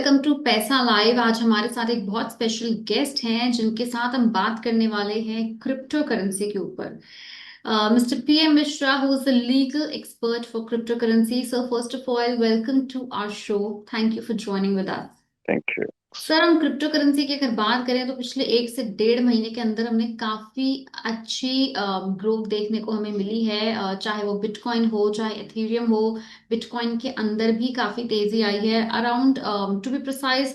Welcome to पैसा live. आज हमारे साथ एक बहुत स्पेशल गेस्ट हैं जिनके साथ हम बात करने वाले हैं क्रिप्टो करेंसी के ऊपर। Mister PM Mishra, who is the legal expert for crypto currency. So first of all, welcome to our show. Thank you for joining with us. Thank you. Sir, हम क्रिप्टो करेंसी की अगर बात करें तो पिछले 1 से 1.5 महीने के अंदर हमने काफी अच्छी ग्रोथ देखने को हमें मिली है। चाहे वो बिटकॉइन हो चाहे एथेरियम हो, बिटकॉइन के अंदर भी काफी तेजी आई है। Around, to be precise,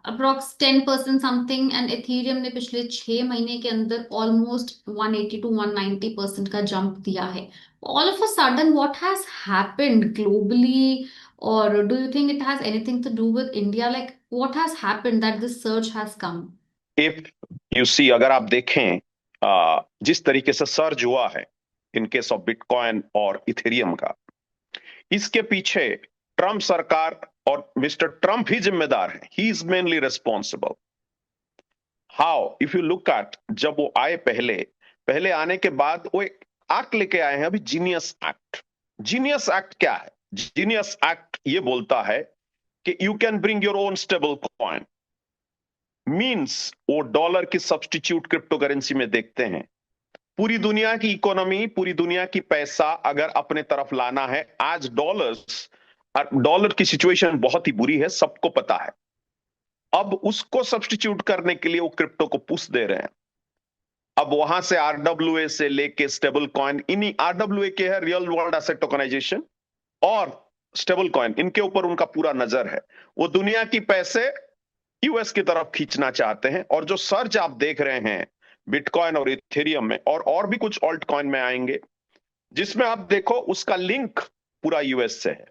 approx 10% something. And ethereum ने पिछले 6 महीने के अंदर ऑलमोस्ट 180 to 190% का जंप दिया है। All of a sudden what has happened globally, or do you think it has anything to do with India? Like, what has happened that this surge has come? If you see, अगर आप देखें जिस तरीके से surge हुआ है in case of bitcoin और Ethereum का, इसके पीछे ट्रंप सरकार और मिस्टर ट्रंप ही जिम्मेदार है। He is mainly responsible. How, if you look at, जब वो आए, पहले पहले आने के बाद वो एक एक्ट लेके आए हैं अभी, जीनियस एक्ट। जीनियस एक्ट क्या है? जीनियस एक्ट ये बोलता है कि you can bring your own stable coin. Means वो डॉलर की सब्स्टिट्यूट क्रिप्टो करेंसी में देखते हैं। पूरी दुनिया की इकोनॉमी, पूरी दुनिया की पैसा अगर अपने तरफ लाना है, आज डॉलर की सिचुएशन बहुत ही बुरी है, सबको पता है। अब उसको सब्स्टिट्यूट करने के लिए वो क्रिप्टो को पुश दे रहे हैं। अब वहां से आरडब्ल्यूए से लेके स्टेबल कॉइन, इन्हीं आरडब्ल्यूए के है रियल वर्ल्ड एसेट टोकनाइजेशन, और स्टेबल कॉइन, इनके ऊपर उनका पूरा नजर है। वो दुनिया की पैसे यूएस की तरफ खींचना चाहते हैं। और जो सर्च आप देख रहे हैं बिटकॉइन और इथेरियम में, और भी कुछ ऑल्ट कॉइन में आएंगे, जिसमें आप देखो उसका लिंक पूरा यूएस से है।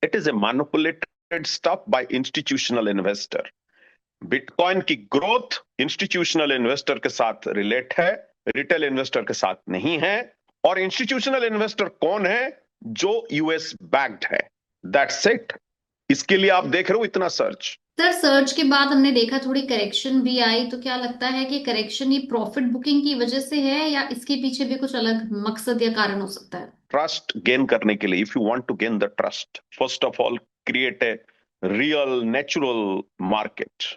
It is a manipulated stuff bye institutional investor. Bitcoin की ग्रोथ इंस्टीट्यूशनल इन्वेस्टर के साथ रिलेट है, रिटेल इन्वेस्टर के साथ नहीं है। और इंस्टीट्यूशनल इन्वेस्टर कौन है? जो यूएस बैक्ड है। That's it. इसके लिए आप देख रहे हो इतना सर्च। सर, सर्च के बाद हमने देखा थोड़ी करेक्शन भी आई, तो क्या लगता है कि करेक्शन ये प्रॉफिट बुकिंग की वजह से है या इसके पीछे भी कुछ अलग मकसद या कारण हो सकता है? ट्रस्ट गेन करने के लिए, if you want to gain the trust, first of all create a real natural market.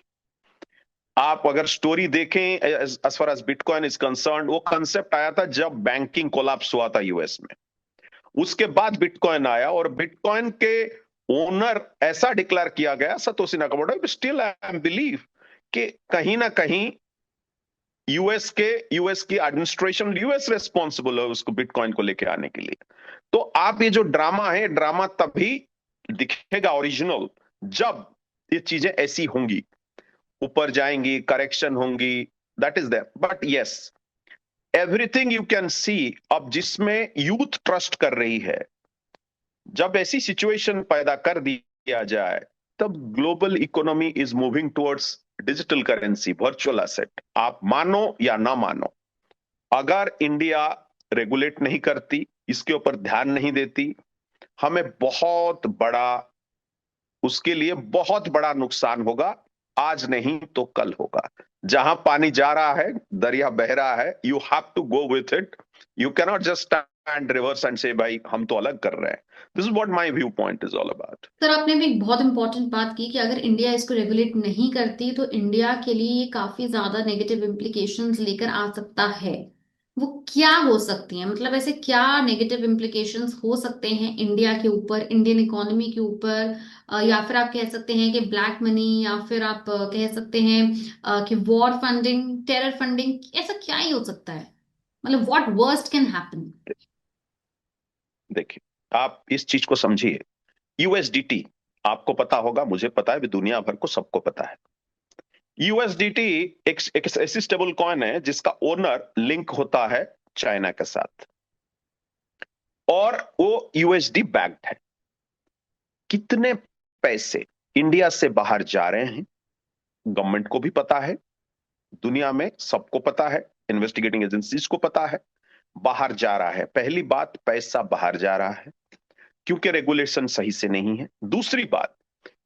आप अगर स्टोरी देखें, as far as bitcoin is concern, वो कंसेप्ट आया था जब बैंकिंग कोलैप्स हुआ था यूएस में। उसके बाद बिटकॉइन आया, और बिटकॉइन के ओनर ऐसा डिक्लेयर किया गया, Satoshi Nakamoto, still I believe कि कहीं ना कहीं यूएस की एडमिनिस्ट्रेशन, यूएस रेस्पॉन्सिबल है उसको बिटकॉइन को लेके आने के लिए। तो आप ये जो ड्रामा है, ड्रामा तभी दिखेगा ओरिजिनल जब ये चीजें ऐसी होंगी, ऊपर जाएंगी, करेक्शन होंगी। That is there, but yes, everything you can see. अब जिसमें यूथ ट्रस्ट कर रही है, जब ऐसी सिचुएशन पैदा कर दिया जाए, तब global economy is moving towards digital currency, virtual asset. आप मानो या ना मानो, अगर इंडिया रेगुलेट नहीं करती, इसके ऊपर ध्यान नहीं देती, हमें बहुत बड़ा, उसके लिए बहुत बड़ा नुकसान होगा। आज नहीं तो कल होगा। जहां पानी जा रहा है, दरिया बह रहा है, you have to go with it. You cannot just stand reverse and say भाई हम तो अलग कर रहे हैं। This is what my view point is all about. Sir, आपने भी एक बहुत इंपॉर्टेंट बात की कि अगर इंडिया इसको रेगुलेट नहीं करती तो इंडिया के लिए ये काफी ज्यादा नेगेटिव इम्प्लीकेशंस लेकर आ सकता है। वो क्या हो सकती हैं? मतलब ऐसे क्या नेगेटिव इम्प्लीकेशंस हो सकते हैं इंडिया के ऊपर, इंडियन इकोनॉमी के ऊपर? या फिर आप कह सकते हैं कि ब्लैक मनी, या फिर आप कह सकते हैं कि वॉर फंडिंग, टेरर फंडिंग, ऐसा क्या ही हो सकता है? मतलब व्हाट वर्स्ट कैन हैपन? देखिए, आप इस चीज को समझिए। यूएसडीटी, आपको पता होगा, मुझे पता है, भी दुनिया भर को सबको पता है। यूएसडीटी एक ऐसी स्टेबल कॉइन है जिसका ओनर लिंक होता है चाइना के साथ, और वो यूएसडी बैक्ड है। कितने पैसे इंडिया से बाहर जा रहे हैं, गवर्नमेंट को भी पता है, दुनिया में सबको पता है, इन्वेस्टिगेटिंग एजेंसीज को पता है। बाहर जा रहा है, पहली बात, पैसा बाहर जा रहा है क्योंकि रेगुलेशन सही से नहीं है। दूसरी बात,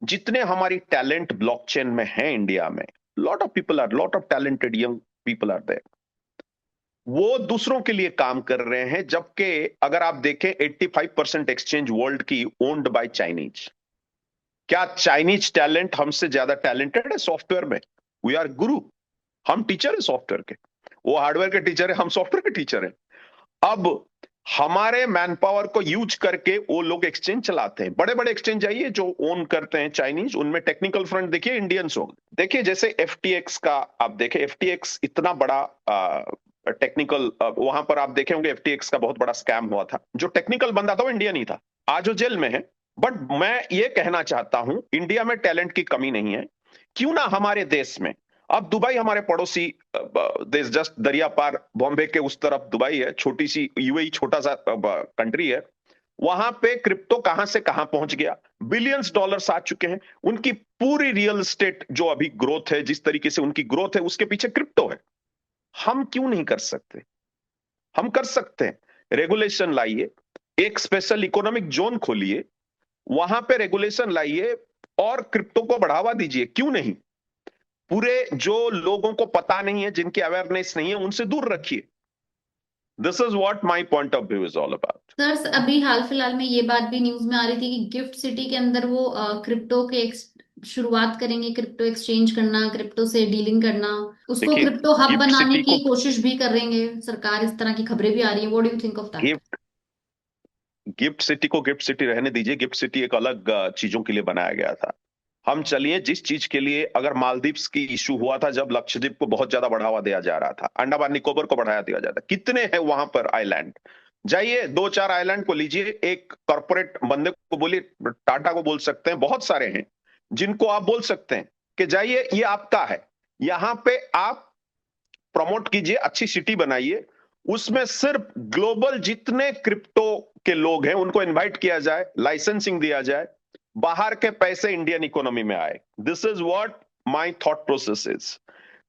जितने हमारी टैलेंट ब्लॉकचेन में है इंडिया में, lot of talented young people are there, वो दूसरों के लिए काम कर रहे हैं। जबकि अगर आप देखें, 85% एक्सचेंज वर्ल्ड की ओन्ड बाय चाइनीज। क्या चाइनीज टैलेंट हमसे ज्यादा टैलेंटेड है सॉफ्टवेयर में? वी आर गुरु। हम टीचर है सॉफ्टवेयर के, वो हार्डवेयर के टीचर है, हम सॉफ्टवेयर के टीचर हैं। अब हमारे मैन पावर को यूज करके वो लोग एक्सचेंज चलाते हैं। बड़े बड़े एक्सचेंज आइए जो ओन करते हैं चाइनीज, उनमें टेक्निकल फ्रंट देखिए इंडियंस हो। देखिए जैसे एफटीएक्स का आप देखें, एफटीएक्स इतना बड़ा टेक्निकल, वहां पर आप देखे होंगे एफटीएक्स का बहुत बड़ा स्कैम हुआ था। जो टेक्निकल बंदा था वो इंडियन ही था, आज वो जेल में है। बट मैं ये कहना चाहता हूं इंडिया में टैलेंट की कमी नहीं है। क्यों ना हमारे देश में, अब दुबई हमारे पड़ोसी देश, जस्ट दरिया पार बॉम्बे के उस तरफ दुबई है, छोटी सी यूएई छोटा सा कंट्री है। वहां पे क्रिप्टो कहां से कहां पहुंच गया, बिलियंस डॉलर्स आ चुके हैं। उनकी पूरी रियल एस्टेट जो अभी ग्रोथ है, जिस तरीके से उनकी ग्रोथ है, उसके पीछे क्रिप्टो है। हम क्यों नहीं कर सकते? हम कर सकते हैं। रेगुलेशन लाइए, एक स्पेशल इकोनॉमिक जोन खोलिए, वहां पे रेगुलेशन लाइए और क्रिप्टो को बढ़ावा दीजिए। क्यों नहीं? पूरे जो लोगों को पता नहीं है, जिनकी अवेयरनेस नहीं है, उनसे दूर रखिए। This is what my point of view is all about. Sir अभी हाल फिलहाल में ये बात भी न्यूज में आ रही थी कि गिफ्ट सिटी के अंदर वो क्रिप्टो के शुरुआत करेंगे, क्रिप्टो एक्सचेंज करना, क्रिप्टो से डीलिंग करना, उसको देखिए, क्रिप्टो हब गिफ्ट बनाने सिटी की को कोशिश भी करेंगे सरकार, इस तरह की खबरें भी आ रही है। What do you think of that? Gift gift city को गिफ्ट सिटी रहने दीजिए। गिफ्ट सिटी एक अलग चीजों के लिए बनाया गया था। हम चलिए जिस चीज के लिए, अगर मालदीव्स की इशू हुआ था, जब लक्षद्वीप को बहुत ज्यादा बढ़ावा दिया जा रहा था, अंडमान निकोबार को बढ़ावा दिया जाता, कितने हैं वहां पर आइलैंड? जाइए दो चार आइलैंड को लीजिए, एक कॉर्पोरेट बंदे को बोलिए, टाटा को बोल सकते हैं, बहुत सारे हैं जिनको आप बोल सकते हैं कि जाइए ये आपका है, यहां पे आप प्रमोट कीजिए, अच्छी सिटी बनाइए, उसमें सिर्फ ग्लोबल जितने क्रिप्टो के लोग हैं उनको इनवाइट किया जाए, लाइसेंसिंग दिया जाए, बाहर के पैसे इंडियन इकोनॉमी में आए। This is what my thought process is.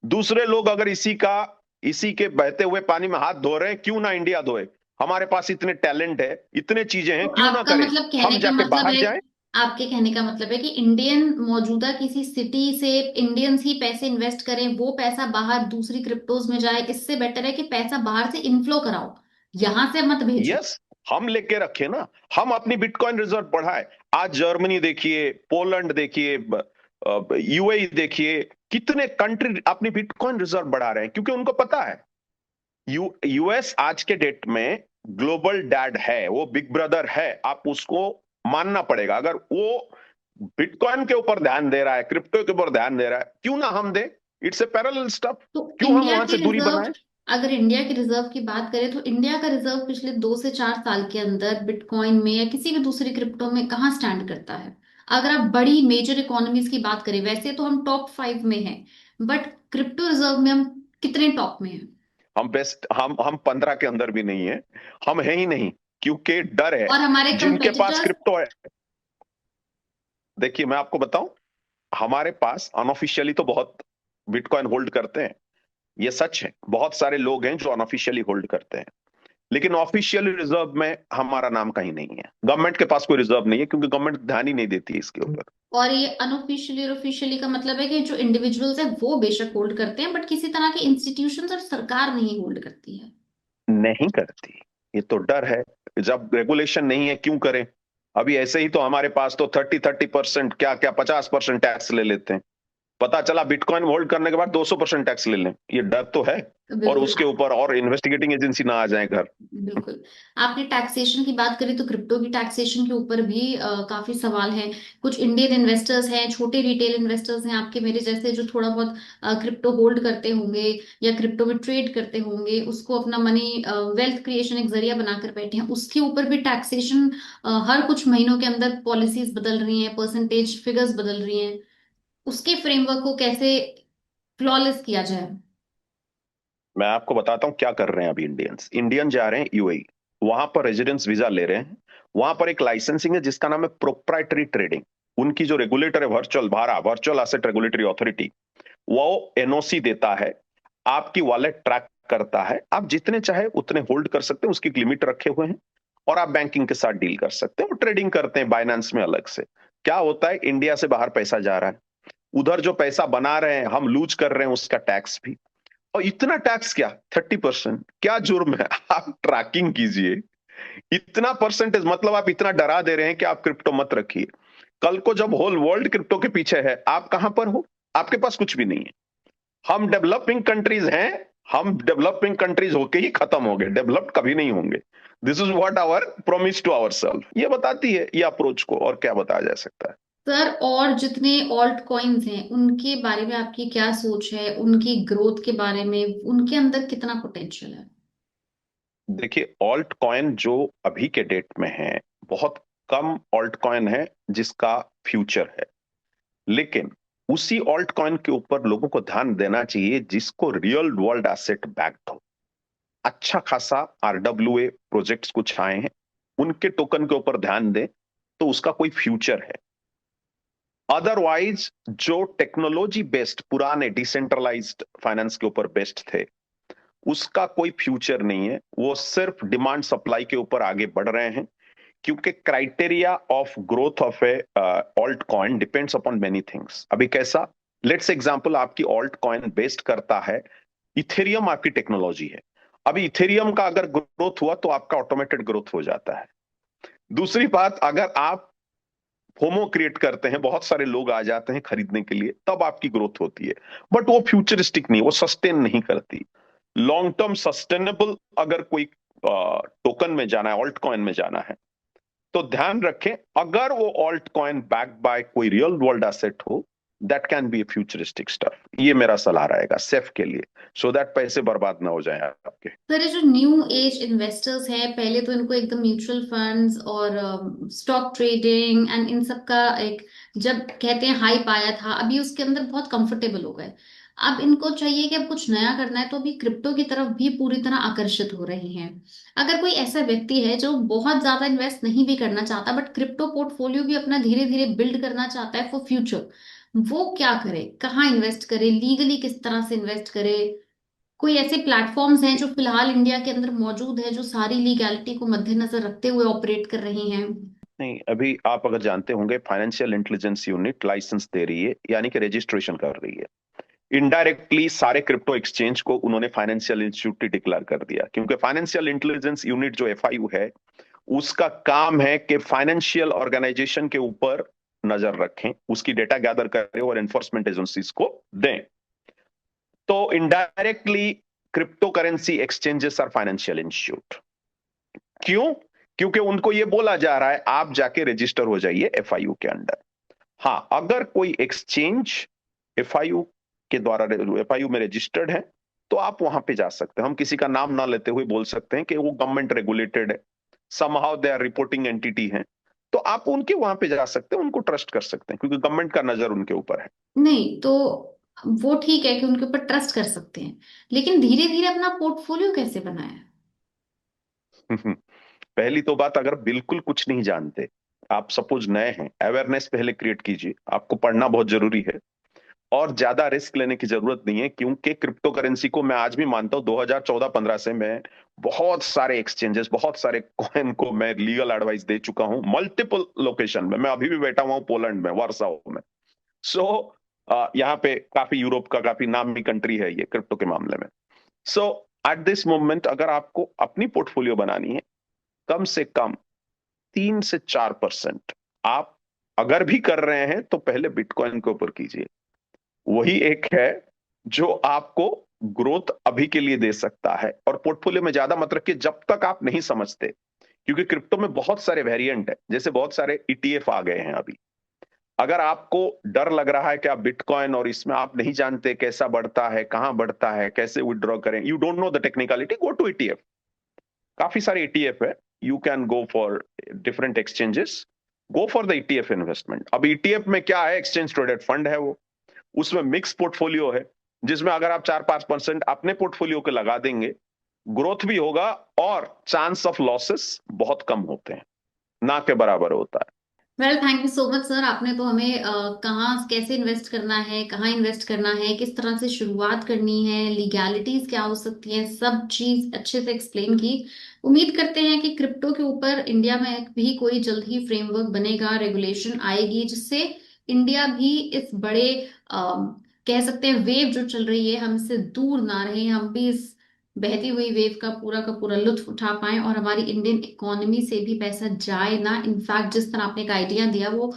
दूसरे लोग अगर इसी के बहते हुए पानी में हाथ धो रहे हैं, क्यों ना इंडिया धोए? हमारे पास इतने टैलेंट है, इतने चीजें तो हैं, क्यों ना आपका करें? मतलब कहने हम का जाके मतलब बाहर है, जाएं। आपके कहने का मतलब है कि इंडियन मौजूदा किसी सिटी से इंडियंस ही पैसे इन्वेस्ट करें, वो पैसा बाहर दूसरी क्रिप्टोज में जाए, इससे बेटर है कि पैसा बाहर से इन्फ्लो कराओ, यहाँ से मत भेजो। यस, हम लेके रखे ना, हम अपनी बिटकॉइन रिजर्व बढ़ाए। आज जर्मनी देखिए, पोलैंड देखिए, यूएई देखिए, कितने कंट्री अपनी बिटकॉइन रिजर्व बढ़ा रहे हैं, क्योंकि उनको पता है यूएस आज के डेट में ग्लोबल डैड है, वो बिग ब्रदर है, आप उसको मानना पड़ेगा। अगर वो बिटकॉइन के ऊपर ध्यान दे रहा है, क्रिप्टो के ऊपर ध्यान दे रहा है, क्यों ना हम दे? It's a parallel stuff. तो क्यों हम इंडिया वहां के से दूरी रिजर्व, बनाए? अगर इंडिया के रिजर्व की बात करें तो इंडिया का रिजर्व पिछले 2 से 4 साल के अंदर बिटकॉइन में या किसी भी दूसरी क्रिप्टो में कहाँ स्टैंड करता है? अगर आप बड़ी मेजर इकोनॉमीज की बात करें, वैसे तो हम टॉप 5 में हैं, बट क्रिप्टो रिजर्व में हम कितने टॉप में हैं? हम बेस्ट, हम 15 के अंदर भी नहीं है। हम है ही नहीं, क्योंकि डर है। और हमारे जिनके पास कंपेटिटर्स। क्रिप्टो है, देखिए मैं आपको बताऊं, हमारे पास अनऑफिशियली तो बहुत बिटकॉइन होल्ड करते हैं, ये सच है। बहुत सारे लोग हैं जो अनऑफिशियली होल्ड करते हैं, लेकिन ऑफिशियल रिजर्व में हमारा नाम कहीं नहीं है। गवर्नमेंट के पास कोई रिजर्व नहीं है, क्योंकि गवर्नमेंट ध्यान ही नहीं देती है इसके ऊपर। और ये अनऑफिशियली और ऑफिशियली का मतलब है कि जो इंडिविजुअल्स हैं वो बेशक होल्ड करते हैं, बट किसी तरह के इंस्टीट्यूशंस और सरकार नहीं होल्ड करती है। नहीं करती, ये तो डर है। जब रेगुलेशन नहीं है, क्यों करें? अभी ऐसे ही तो हमारे पास तो 30-30%, क्या क्या 50% टैक्स ले लेते हैं। पता चला बिटकॉइन होल्ड करने के बाद 200% टैक्स ले लें, ये डर तो है। और बिल्कुल। उसके ऊपर और इन्वेस्टिगेटिंग एजेंसी ना आ जाए घर। बिल्कुल। आपने टैक्सेशन की बात करी तो क्रिप्टो की टैक्सेशन के ऊपर भी काफी सवाल है। कुछ इंडियन इन्वेस्टर्स हैं, छोटे रिटेल इन्वेस्टर्स हैं आपके मेरे जैसे, जो थोड़ा बहुत क्रिप्टो होल्ड करते होंगे या क्रिप्टो में ट्रेड करते होंगे, उसको अपना मनी वेल्थ क्रिएशन एक जरिया बनाकर बैठे हैं, उसके ऊपर भी टैक्सेशन हर कुछ महीनों के अंदर पॉलिसीज बदल रही हैं, परसेंटेज फिगर्स बदल रही हैं। उसके फ्रेमवर्क को कैसे फ्लॉलेस किया जाए? मैं आपको बताता हूं क्या कर रहे हैं अभी इंडियंस। इंडियन जा रहे हैं यूएई, वहां पर रेजिडेंस वीजा ले रहे हैं। वहां पर एक लाइसेंसिंग है जिसका नाम है प्रोप्राइटरी ट्रेडिंग। उनकी जो रेगुलेटर है, वर्चुअल एसेट रेगुलेटरी अथॉरिटी, वो एनओसी देता है, आपकी वॉलेट ट्रैक करता है, आप जितने चाहे उतने होल्ड कर सकते हैं, उसकी लिमिट रखे हुए हैं। और आप बैंकिंग के साथ डील कर सकते हैं और ट्रेडिंग करते हैं बाइनेंस में अलग से। क्या होता है, इंडिया से बाहर पैसा जा रहा है, उधर जो पैसा बना रहे हैं हम लूज कर रहे हैं उसका टैक्स भी। और इतना टैक्स क्या, 30%, क्या जुर्म है? आप ट्रैकिंग कीजिए, इतना परसेंटेज, मतलब आप इतना डरा दे रहे हैं कि आप क्रिप्टो मत रखिए। कल को जब होल वर्ल्ड क्रिप्टो के पीछे है, आप कहां पर हो? आपके पास कुछ भी नहीं है। हम डेवलपिंग कंट्रीज हैं, हम डेवलपिंग कंट्रीज होके ही खत्म हो गए, डेवलप्ड कभी नहीं होंगे। This is what our promise to our self, ये बताती है ये अप्रोच को, और क्या बताया जा सकता है। सर, और जितने ऑल्ट कॉइन्स हैं उनके बारे में आपकी क्या सोच है, उनकी ग्रोथ के बारे में, उनके अंदर कितना पोटेंशियल है? देखिए, ऑल्ट कॉइन जो अभी के डेट में है, बहुत कम ऑल्ट कॉइन है जिसका फ्यूचर है। लेकिन उसी ऑल्ट कॉइन के ऊपर लोगों को ध्यान देना चाहिए जिसको रियल वर्ल्ड एसेट बैक्ड हो। अच्छा खासा आरडब्ल्यूए प्रोजेक्ट्स कुछ आए हैं, उनके टोकन के ऊपर ध्यान दें तो उसका कोई फ्यूचर है। अदरवाइज जो टेक्नोलॉजी बेस्ड पुराने डिसेंट्रलाइज्ड फाइनेंस के ऊपर बेस्ड थे, उसका कोई फ्यूचर नहीं है। वो सिर्फ डिमांड सप्लाई के ऊपर आगे बढ़ रहे हैं, क्योंकि criteria of growth of A alt coin depends upon many things. अभी कैसा, लेट्स एग्जांपल, आपकी ऑल्ट कॉइन बेस्ड करता है, इथेरियम आपकी टेक्नोलॉजी है। अभी इथेरियम का अगर ग्रोथ हुआ तो आपका ऑटोमेटेड ग्रोथ हो जाता है। दूसरी बात, अगर आप फोमो क्रिएट करते हैं, बहुत सारे लोग आ जाते हैं खरीदने के लिए, तब आपकी ग्रोथ होती है। बट वो फ्यूचरिस्टिक नहीं, वो सस्टेन नहीं करती। लॉन्ग टर्म सस्टेनेबल अगर कोई टोकन में जाना है, ऑल्ट कॉइन में जाना है, तो ध्यान रखें, अगर वो ऑल्ट कॉइन बैक बाय कोई रियल वर्ल्ड एसेट हो, that can be A futuristic stuff. ये मेरा सलाह रहेगा सेफ के लिए, सो दैट पैसे बर्बाद ना हो जाए आपके। सर, ये जो न्यू एज इन्वेस्टर्स हैं, पहले तो इनको एकदम म्यूचुअल फंड्स और स्टॉक ट्रेडिंग एंड इन सब का एक, जब कहते हैं हाइप आया था, अभी उसके अंदर बहुत कंफर्टेबल हो गए। अब इनको चाहिए कि अब कुछ नया करना है, तो अभी क्रिप्टो की तरफ भी पूरी तरह आकर्षित हो रहे हैं। अगर कोई ऐसा व्यक्ति है जो बहुत ज्यादा इन्वेस्ट नहीं भी करना चाहता, बट क्रिप्टो पोर्टफोलियो भी अपना धीरे धीरे बिल्ड करना चाहता है फॉर फ्यूचर, वो क्या करे? कहाँ इन्वेस्ट करे? लीगली किस तरह से इन्वेस्ट करे? कोई ऐसे प्लेटफॉर्म्स हैं जो फिलहाल इंडिया के अंदर मौजूद है, जो सारी लीगैलिटी को मद्देनजर रखते हुए ऑपरेट कर रहे हैं? नहीं, अभी आप अगर जानते होंगे, फाइनेंशियल इंटेलिजेंस यूनिट लाइसेंस दे रही है, यानी कि रजिस्ट्रेशन कर रही है। इनडायरेक्टली सारे क्रिप्टो एक्सचेंज को उन्होंने फाइनेंशियल इंस्टीट्यूट डिक्लेयर कर दिया, क्योंकि फाइनेंशियल इंटेलिजेंस यूनिट जो एफआईयू है, उसका काम है कि फाइनेंशियल ऑर्गेनाइजेशन के ऊपर नजर रखें, उसकी डेटा गैदर करें और एनफोर्समेंट एजेंसीज को दें। तो indirectly crypto currency exchanges are financial institute. क्यों? क्योंकि उनको ये बोला जा रहा है आप जाके रजिस्टर हो जाइए एफआईयू के अंडर। हाँ, अगर कोई एक्सचेंज एफआईयू के द्वारा एफआईयू में रजिस्टर्ड है, तो आप वहां पे जा सकते हैं। हम किसी का नाम ना लेते हुए बोल सकते हैं कि वो गवर्नमेंट रेगुलेटेड है, somehow they are reporting entity है, तो आप उनके वहां पे जा सकते हैं, उनको ट्रस्ट कर सकते हैं, क्योंकि गवर्नमेंट का नजर उनके ऊपर है। नहीं तो वो ठीक है कि उनके ऊपर ट्रस्ट कर सकते हैं, लेकिन धीरे धीरे अपना पोर्टफोलियो कैसे बनाए? पहली तो बात, अगर बिल्कुल कुछ नहीं जानते, आप सपोज नए हैं, अवेयरनेस पहले क्रिएट कीजिए। आपको पढ़ना बहुत जरूरी है, और ज्यादा रिस्क लेने की जरूरत नहीं है, क्योंकि क्रिप्टो करेंसी को मैं आज भी मानता हूं, 2014-15 से मैं बहुत सारे एक्सचेंजेस, बहुत सारे कॉइन को मैं लीगल एडवाइस दे चुका हूं, मल्टीपल लोकेशन में। मैं अभी भी बैठा हुआ हूं पोलैंड में, वार्साओ में। सो यहाँ पे काफी, यूरोप का काफी नामी कंट्री है ये क्रिप्टो के मामले में। सो एट दिस मोमेंट, अगर आपको अपनी पोर्टफोलियो बनानी है, कम से कम 3 से 4% आप अगर भी कर रहे हैं, तो पहले बिटकॉइन के ऊपर कीजिए। वही एक है जो आपको ग्रोथ अभी के लिए दे सकता है। और पोर्टफोलियो में ज्यादा मत रखिए जब तक आप नहीं समझते, क्योंकि क्रिप्टो में बहुत सारे वेरिएंट है, जैसे बहुत सारे ईटीएफ आ गए हैं अभी। अगर आपको डर लग रहा है कि आप बिटकॉइन और इसमें आप नहीं जानते कैसा बढ़ता है, कहां बढ़ता है, कैसे विड्रॉ करें, you don't know the technicality, go to ETF. काफी सारे ईटीएफ है, you can go for different exchanges, go for the ETF investment. अब ईटीएफ में क्या है, एक्सचेंज ट्रेडेड फंड है वो, उसमें मिक्स पोर्टफोलियो है, जिसमें अगर आप 4-5% अपने पोर्टफोलियो के लगा देंगे, ग्रोथ भी होगा, और चांस ऑफ लॉसेस बहुत कम होते हैं, ना के बराबर होता है। Well, thank you so much sir. आपने तो हमें कहाँ कैसे इन्वेस्ट करना है, कहाँ इन्वेस्ट करना है, किस तरह से शुरुआत करनी है, लीगैलिटीज क्या हो सकती हैं, सब चीज अच्छे से एक्सप्लेन की। उम्मीद करते हैं कि क्रिप्टो के ऊपर इंडिया में भी कोई जल्द ही फ्रेमवर्क बनेगा, रेगुलेशन आएगी, जिससे इंडिया भी इस बड़े कह सकते हैं वेव जो चल रही है, हम इससे दूर ना रहे, हम भी इस बहती हुई वेव का पूरा लुत्फ उठा पाए, और हमारी इंडियन इकोनॉमी से भी पैसा जाए ना। इनफैक्ट जिस तरह आपने एक आइडिया दिया, वो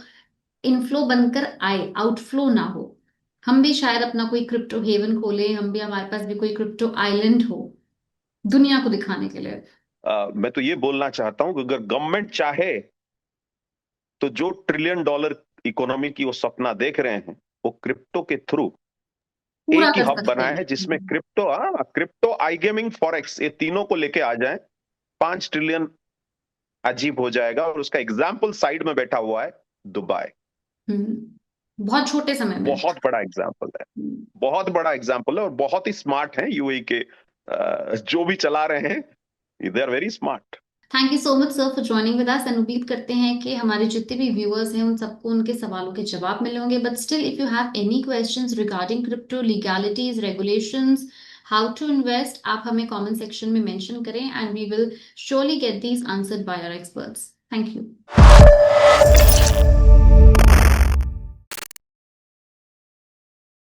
इनफ्लो बनकर आए, आउटफ्लो ना हो। हम भी शायद अपना कोई क्रिप्टो हेवन खोले, हम भी, हमारे पास भी कोई क्रिप्टो आइलैंड हो दुनिया को दिखाने के लिए। मैं तो ये बोलना चाहता हूं कि अगर गवर्नमेंट चाहे तो जो ट्रिलियन डॉलर इकोनॉमी की वो सपना देख रहे हैं, वो क्रिप्टो के थ्रू पूरा एक ही कर हब सकते बनाए जिसमें हैं। क्रिप्टो, आई गेमिंग, फॉरेक्स, ये तीनों को लेके आ जाए। 5 ट्रिलियन अजीब हो जाएगा। और उसका एग्जाम्पल साइड में बैठा हुआ है दुबई। बहुत छोटे समय में। बहुत बड़ा एग्जाम्पल है, बहुत बड़ा एग्जाम्पल है, और बहुत ही स्मार्ट है यूएई के जो भी चला रहे हैं, they are very smart. Thank you so much sir for joining with us, and उम्मीद करते हैं कि हमारे जितने भी व्यूअर्स हैं उन सबको उनके सवालों के जवाब मिले होंगे। But still if you have any questions regarding crypto, legalities, regulations, how to invest, आप हमें कमेंट सेक्शन में मेंशन करें and we will surely get these answered by our experts. Thank you.